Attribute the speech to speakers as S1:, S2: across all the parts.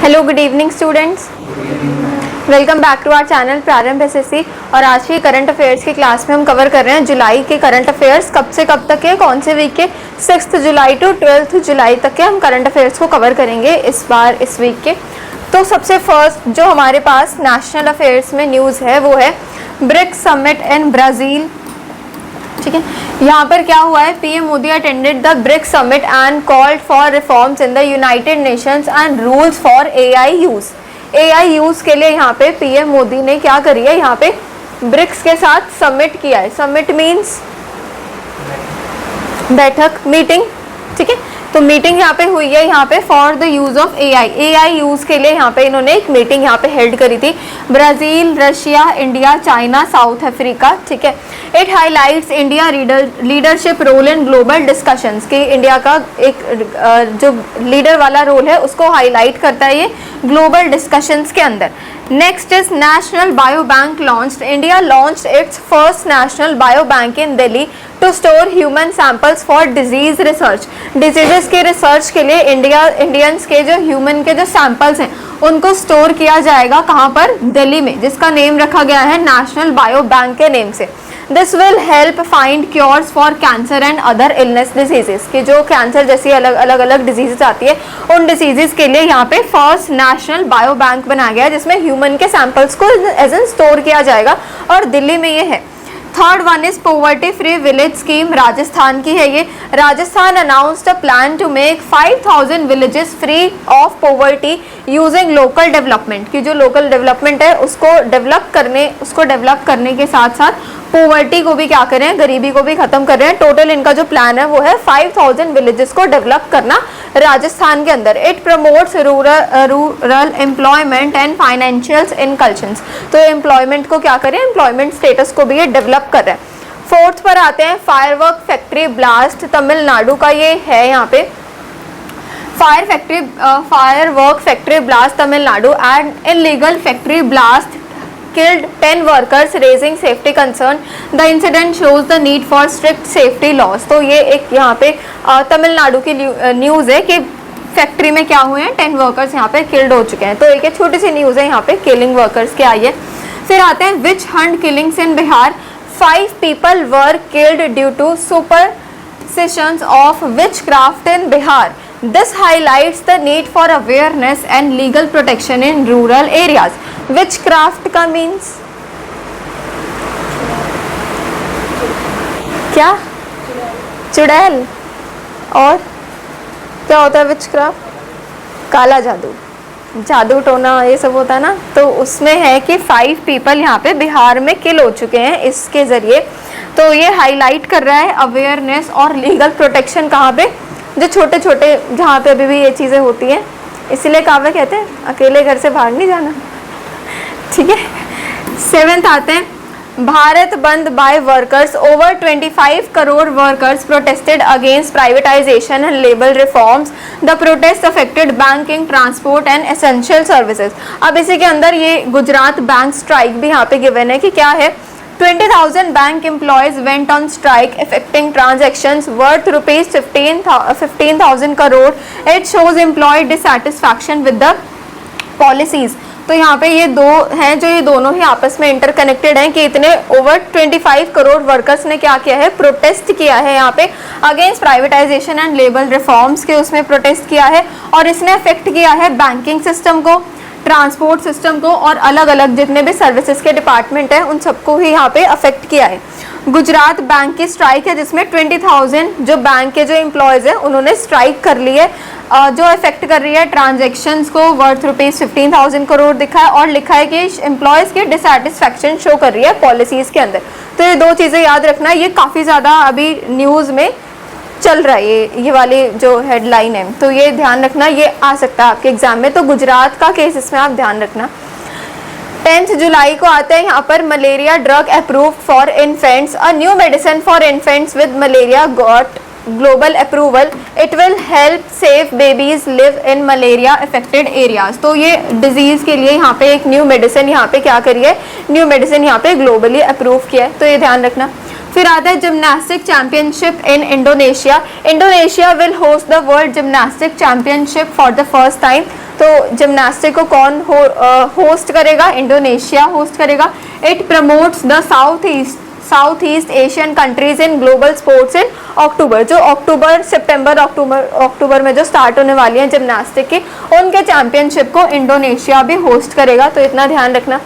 S1: Hello good evening students, welcome back to our channel Prarambh SSC. और आज की current affairs की क्लास में हम कवर कर रहे हैं जुलाई के करंट अफेयर्स। कब से कब तक है, कौन से वीक के? 6 जुलाई टू 12 जुलाई तक के हम करंट अफेयर्स को कवर करेंगे इस बार इस वीक के। तो सबसे फर्स्ट जो हमारे पास नेशनल अफेयर्स में न्यूज़ है वो है ब्रिक्स समिट इन ब्राज़ील। ठीक है, यहाँ पर क्या हुआ है, PM Modi attended the BRICS summit and called for reforms in the United Nations and rules for AI use. AI use के लिए यहाँ पे पीएम मोदी ने क्या करी है, यहाँ पे ब्रिक्स के साथ समिट किया है। समिट मीन्स बैठक, मीटिंग। ठीक है, तो मीटिंग यहाँ पे हुई है यहाँ पे for the use of AI. AI use के लिए यहाँ पे इन्होंने एक मीटिंग यहाँ पे हेल्ड करी थी। Brazil, Russia, India, China, South Africa. ठीक है, it highlights India leadership role in global discussions, कि इंडिया का एक जो लीडर वाला रोल है उसको हाईलाइट करता है ये ग्लोबल डिस्कशंस के अंदर। Next is national bio bank launched. India launched its first national bio bank in Delhi to store human samples for disease research. Diseases के रिसर्च के लिए इंडियंस के जो ह्यूमन के जो सैंपल्स हैं उनको स्टोर किया जाएगा कहाँ पर, दिल्ली में, जिसका नेम रखा गया है नेशनल बायो बैंक के नेम से। This will help find cures for cancer and other illness diseases, कि जो कैंसर जैसी अलग अलग डिजीजेस आती है उन डिजीजेस के लिए यहाँ पे फर्स्ट नेशनल बायो बैंक बनाया गया है जिसमें ह्यूमन के सैंपल्स को एज एन स्टोर किया जाएगा और दिल्ली में ये है। Third one is poverty free village scheme, Rajasthan की है ये। Rajasthan announced a plan to make 5000 villages free of poverty using local development, कि जो लोकल डेवलपमेंट है उसको डेवलप करने के साथ साथ पॉवर्टी को भी क्या करें, गरीबी को भी खत्म कर रहे हैं। टोटल इनका जो प्लान है वो है 5000 विलेजेस को डेवलप करना राजस्थान के अंदर। It promotes rural employment and financial inclusions, तो एम्प्लॉयमेंट को क्या करें, एम्प्लॉयमेंट स्टेटस को भी ये डेवलप कर रहे हैं। फोर्थ पर आते हैं फायरवर्क फैक्ट्री ब्लास्ट, तमिलनाडु का ये है यहाँ पे। Firework factory blast Tamil Nadu and illegal factory blast killed 10 workers raising safety concern. The incident shows the need for strict safety laws. तो ये एक यहाँ पे तमिलनाडु की न्यूज़ है कि फैक्ट्री में क्या हुए हैं, 10 वर्कर्स यहाँ पे किल्ड हो चुके हैं। तो एक छोटी सी न्यूज़ है यहाँ पे किलिंग वर्कर्स की आई है। फिर आते हैं witch hunt killings in Bihar. 5 people were killed due to superstitions of witchcraft in Bihar. This highlights the need for awareness and legal protection in rural areas. Witchcraft का means क्या? चुड़ैल। और क्या होता है witchcraft? काला जादू, जादू टोना ये सब होता है ना। तो उसमें है कि 5 people यहाँ पे बिहार में किल हो चुके हैं इसके ज़रिए। तो ये हाईलाइट कर रहा है अवेयरनेस और लीगल प्रोटेक्शन कहाँ पे, जो छोटे छोटे जहाँ पे अभी भी ये चीज़ें होती हैं। इसीलिए कहावत कहते हैं अकेले घर से भाग नहीं जाना। ठीक है, 7th आते हैं Bharat bandh by workers. Over 25 crore workers protested against privatisation and labour reforms. The protest affected banking, transport and essential services. अब इसी के अंदर ये गुजरात बैंक स्ट्राइक भी यहाँ पे गिवन है कि क्या है, 20,000 bank employees went on strike affecting transactions worth rupees 15,000 crore. It shows employee dissatisfaction with the policies. तो यहाँ पे ये दो हैं जो ये दोनों ही आपस में इंटरकनेक्टेड हैं कि इतने ओवर 25 करोड़ वर्कर्स ने क्या किया है, प्रोटेस्ट किया है यहाँ पे against privatisation and labour reforms के, उसमें प्रोटेस्ट किया है। और इसने अफेक्ट किया है बैंकिंग सिस्टम को, ट्रांसपोर्ट सिस्टम को और अलग अलग जितने भी सर्विसेज के डिपार्टमेंट हैं उन सबको ही यहाँ पे अफेक्ट किया है। गुजरात बैंक की स्ट्राइक है जिसमें 20,000 जो बैंक के जो एम्प्लॉयज़ हैं उन्होंने स्ट्राइक कर ली है, जो अफेक्ट कर रही है ट्रांजैक्शंस को वर्थ रुपीज़ 15,000 करोड़ दिखा है। और लिखा है कि एम्प्लॉयज़ की डिससेटिस्फैक्शन शो कर रही है पॉलिसीज़ के अंदर। तो ये दो चीज़ें याद रखना, ये काफ़ी ज़्यादा अभी न्यूज़ में चल रहा है ये वाली जो हेडलाइन है, तो ये ध्यान रखना, ये आ सकता है आपके एग्जाम में। तो गुजरात का केस इसमें आप ध्यान रखना। 10 जुलाई को आता है यहाँ पर malaria drug approved for infants. A new medicine for infants with malaria got global approval. It will help save babies live in malaria affected areas. तो ये डिजीज़ के लिए यहाँ पे एक न्यू मेडिसिन यहाँ पे क्या करी है, न्यू मेडिसिन यहाँ पे ग्लोबली अप्रूव किया है, तो ये ध्यान रखना। फिर आता है gymnastic championship in Indonesia. Indonesia will host the world gymnastic championship for the first time. तो जिम्नास्टिक को कौन होस्ट करेगा? इंडोनेशिया होस्ट करेगा। It promotes the south east Asian countries in global sports in October. जो अक्टूबर में जो start होने वाली है जिम्नास्टिक की, उनके चैंपियनशिप को इंडोनेशिया भी होस्ट करेगा, तो इतना ध्यान रखना।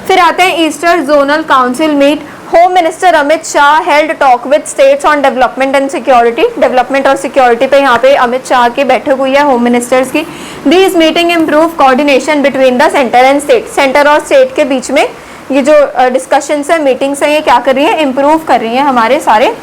S1: फिर आते हैं eastern zonal council meet. Home minister Amit Shah held talk with states on development and security. Development और सिक्योरिटी पे यहाँ पे अमित शाह की बैठक हुई है होम मिनिस्टर्स की। This meeting improve coordination between the centre and state. Centre और स्टेट के बीच में ये जो डिस्कशंस है, मीटिंग्स है, ये क्या कर रही है? इम्प्रूव कर रही है हमारे सारे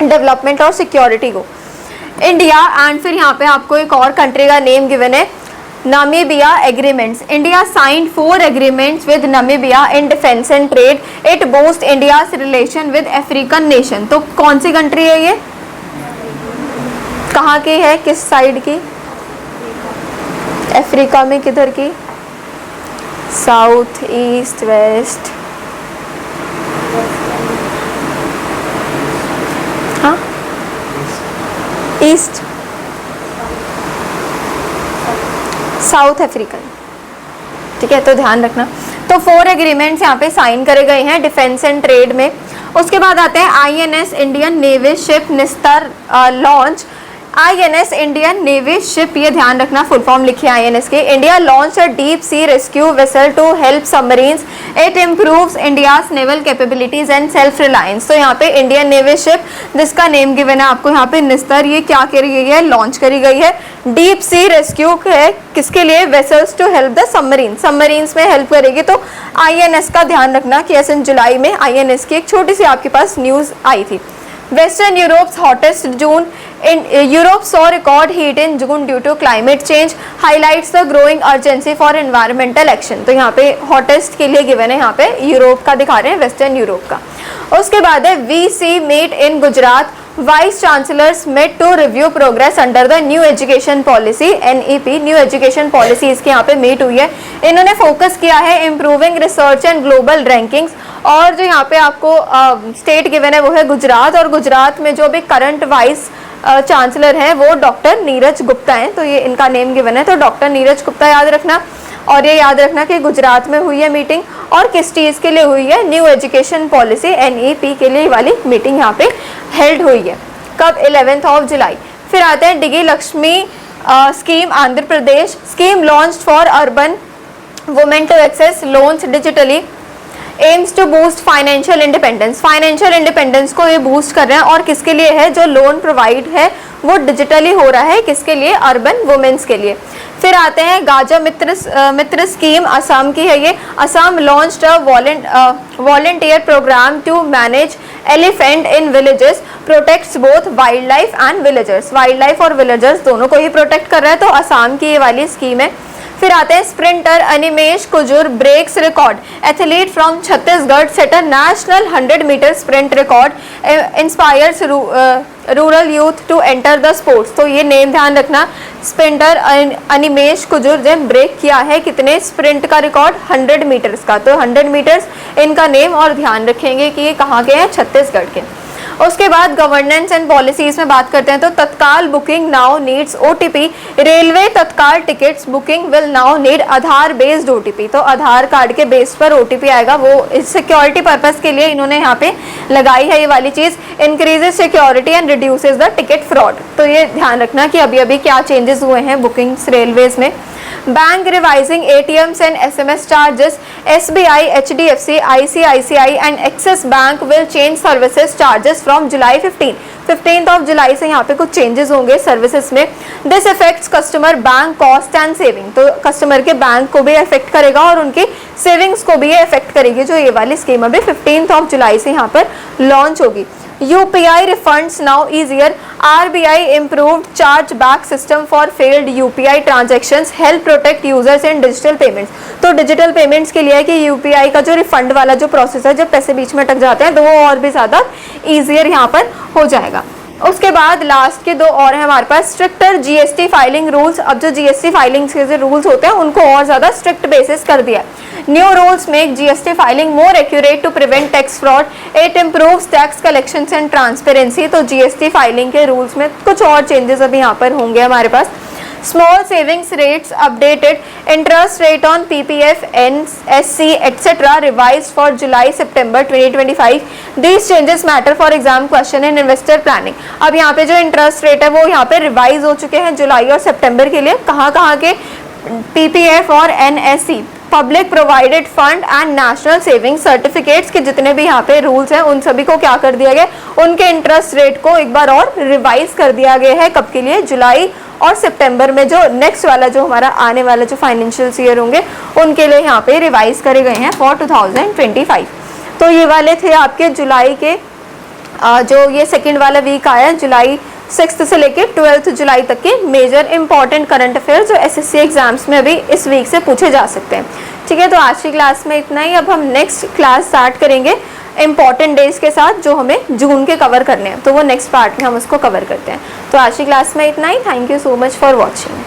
S1: डेवलपमेंट और सिक्योरिटी को। इंडिया एंड फिर यहाँ पे आपको एक और कंट्री का नेम गिवन है, Namibia agreements. India signed 4 agreements with Namibia in defence and trade. It boost India's relation with African nation. तो कौन सी कंट्री है ये? कहाँ की है? किस साइड की? अफ्रीका में किधर की? South, east, west? हाँ, ईस्ट, साउथ अफ्रीकन, ठीक है, तो ध्यान रखना। तो 4 एग्रीमेंट्स यहाँ पे साइन करे गए हैं डिफेंस एंड ट्रेड में। उसके बाद आते हैं INS Indian navy ship Nistar launch. INS Indian navy ship, ये ध्यान रखना, फुल फॉर्म लिखिए INS के। India launch a deep sea rescue vessel to help submarines. It improves India's naval capabilities and self reliance. तो यहाँ पे इंडियन नेवी शिप जिसका name given है आपको यहाँ पे निस्तर, ये क्या करी गई है? लॉन्च करी गई है। डीप सी रेस्क्यू है किसके लिए? Vessels to help the submarine. Submarines में हेल्प करेगी। तो INS का ध्यान रखना कि ऐसे जुलाई में INS की एक छोटी सी आपके पास न्यूज आई थी। Western Europe's hottest June in Europe saw record heat in June due to climate change, highlights the growing urgency for environmental action। तो यहाँ पे hottest के लिए given है, यहाँ पे यूरोप का दिखा रहे हैं, वेस्टर्न यूरोप का। उसके बाद है VC meet in Gujarat. Vice chancellors met to review progress under the new education policy NEP। New education policy इसके यहाँ पे मीट हुई है। इन्होंने फोकस किया है improving research and global rankings. और जो यहाँ पे आपको स्टेट गिवन है वो है गुजरात, और गुजरात में जो भी करंट वाइस चांसलर हैं वो डॉक्टर नीरज गुप्ता हैं। तो ये इनका नेम गिवन है, तो डॉक्टर नीरज गुप्ता याद रखना। और ये याद रखना कि गुजरात में हुई है मीटिंग, और किस चीज़ के लिए हुई है? न्यू एजुकेशन पॉलिसी NEP के लिए वाली मीटिंग यहाँ पे हेल्ड हुई है। कब? 11 जुलाई। फिर आते हैं Digi Lakshmi scheme Andhra Pradesh. Scheme launch for urban women to access loans digitally, aims to boost financial independence. Financial independence को ये बूस्ट कर रहे हैं, और किसके लिए है? जो लोन प्रोवाइड है वो डिजिटली हो रहा है, किसके लिए? अर्बन वुमेन्स के लिए। फिर आते हैं गाजा मित्र स्कीम, असम की है ये। Assam launched a volunteer programme to manage elephant in villages, protects both wildlife and villagers. Wildlife और विलेजर्स दोनों को ही प्रोटेक्ट कर रहा है, तो असम की ये वाली स्कीम है। फिर आते हैं sprinter Animesh Kujur breaks record. Athlete from Chhattisgarh set a national 100 metre sprint record, inspires rural youth to enter the sports. तो ये नेम ध्यान रखना, स्प्रिंटर अनिमेश कुजूर ने ब्रेक किया है कितने स्प्रिंट का रिकॉर्ड? 100 मीटर्स का। तो 100 मीटर्स इनका नेम, और ध्यान रखेंगे कि ये कहाँ के हैं? छत्तीसगढ़ के। उसके बाद गवर्नेंस एंड पॉलिसीज में बात करते हैं, तो Tatkal booking now needs OTP। Railway Tatkal tickets booking will now need Aadhaar based OTP। तो आधार कार्ड के बेस पर OTP आएगा, वो सिक्योरिटी पर्पस के लिए इन्होंने यहाँ पे लगाई है ये वाली चीज़। Increases security and reduces the ticket fraud. तो ये ध्यान रखना कि अभी अभी क्या चेंजेस हुए हैं बुकिंग्स रेलवेज में। Bank revising ATMs and SMS charges, SBI, HDFC, ICICI and Axis Bank will change services charges from July 15th जुलाई से यहाँ पे कुछ चेंजेस होंगे सर्विसेज में। This effects customer bank cost and saving. तो कस्टमर के bank को भी इफेक्ट करेगा और उनकी सेविंग्स को भी ये इफेक्ट करेगी, जो ये वाली स्कीम अभी 15 जुलाई से यहाँ पर लॉन्च होगी। UPI refunds now easier. RBI improved chargeback system for failed UPI transactions, help protect users in digital payments। तो डिजिटल पेमेंट्स के लिए है कि UPI का जो रिफंड वाला जो प्रोसेस है, जब पैसे बीच में अटक जाते हैं, तो वो और भी ज़्यादा ईजियर यहाँ पर हो जाएगा। उसके बाद लास्ट के 2 और हैं हमारे पास, स्ट्रिक्टर GST फाइलिंग रूल्स। अब जो GST फाइलिंग के जो रूल्स होते हैं उनको और ज़्यादा स्ट्रिक्ट बेसिस कर दिया। New rules make GST filing more accurate to prevent tax fraud. It improves tax collections and transparency. तो GST फाइलिंग के रूल्स में कुछ और चेंजेस अभी यहाँ पर होंगे हमारे पास। Small savings rates updated, interest rate on PPF, NSC etcetera revise for July सितंबर 2025, these changes matter for exam question and investor planning. अब यहाँ पे जो इंटरेस्ट रेट है वो यहाँ पे रिवाइज हो चुके हैं जुलाई और सितंबर के लिए। कहाँ कहाँ के? पीपीएफ और NSC, public provided fund and national saving certificates के जितने भी यहाँ पे रूल्स हैं उन सभी को क्या कर दिया गया, उनके इंटरेस्ट रेट को एक बार और रिवाइज कर दिया गया है। कब के लिए? जुलाई और सितंबर में, जो नेक्स्ट वाला जो हमारा आने वाला जो फाइनेंशियल ईयर होंगे उनके लिए यहाँ पे रिवाइज करे गए हैं फॉर 2025। तो ये वाले थे आपके जुलाई के जो ये सेकेंड वाला वीक आया, जुलाई 6 से लेके 12 जुलाई तक के मेजर इंपॉर्टेंट करंट अफेयर्स जो एसएससी एग्जाम्स में अभी इस वीक से पूछे जा सकते हैं। ठीक है, तो आज की क्लास में इतना ही। अब हम नेक्स्ट क्लास स्टार्ट करेंगे इंपॉर्टेंट डेज के साथ जो हमें जून के कवर करने हैं, तो वो नेक्स्ट पार्ट में हम उसको कवर करते हैं। तो आज की क्लास में इतना ही। Thank you so much for watching.